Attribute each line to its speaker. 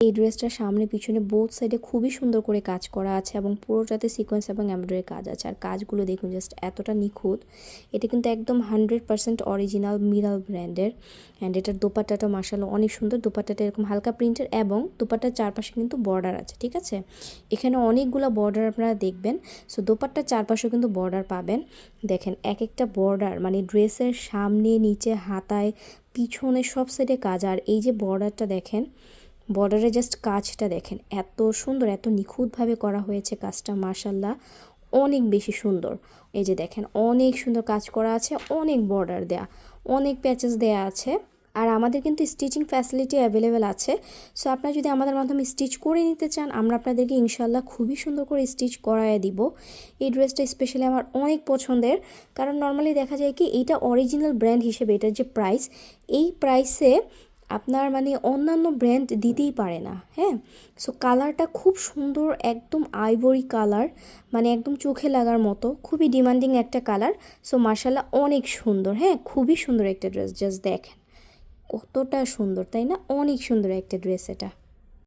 Speaker 1: এই ড্রেসটার সামনে পিছনে বোথ সাইডে খুবই সুন্দর করে কাজ করা আছে এবং পুরোটাতে সিকোয়েন্স এবং এমব্রয়ডারি কাজ আছে। আর কাজগুলো দেখুন জাস্ট এতটা নিখুঁত। এটা কিন্তু একদম 100% অরিজিনাল মিরাল ব্র্যান্ডের। অ্যান্ড এটার দোপাট্টাটা মাশাআল্লাহ অনেক সুন্দর। দোপাট্টাটা এরকম হালকা প্রিন্টের এবং দোপাট্টার চারপাশে কিন্তু বর্ডার আছে, ঠিক আছে? এখানে অনেকগুলো বর্ডার আপনারা দেখবেন। সো দোপাট্টার চারপাশেও কিন্তু বর্ডার পাবেন। দেখেন এক একটা বর্ডার মানে ড্রেসের সামনে নিচে হাতায় পিছনে সব সাইডে কাজ। আর এই যে বর্ডারটা দেখেন, বর্ডারে জাস্ট কাজটা দেখেন এত সুন্দর, এত নিখুঁতভাবে করা হয়েছে কাজটা, মাশাআল্লাহ অনেক বেশি সুন্দর। এই যে দেখেন অনেক সুন্দর কাজ করা আছে, অনেক বর্ডার দেয়া, অনেক প্যাচেস দেয়া আছে। আর আমাদের কিন্তু স্টিচিং ফ্যাসিলিটি অ্যাভেলেবেল আছে। সো আপনারা যদি আমাদের মাধ্যমে স্টিচ করে নিতে চান, আমরা আপনাদেরকে ইনশাল্লাহ খুবই সুন্দর করে স্টিচ করায় দিব। এই ড্রেসটা স্পেশালি আমার অনেক পছন্দের, কারণ নর্মালি দেখা যায় কি এইটা অরিজিনাল ব্র্যান্ড হিসেবে এটার যে প্রাইস, এই প্রাইসে আপনার মানে অন্যান্য ব্র্যান্ড দিতেই পারে না। হ্যাঁ, সো কালারটা খুব সুন্দর, একদম আইভরি কালার, মানে একদম চোখে লাগার মতো, খুবই ডিমান্ডিং একটা কালার। সো মাশাআল্লাহ অনেক সুন্দর। হ্যাঁ, খুবই সুন্দর একটা ড্রেস, জাস্ট দেখেন কতটা সুন্দর, তাই না? অনেক সুন্দর একটা ড্রেস এটা।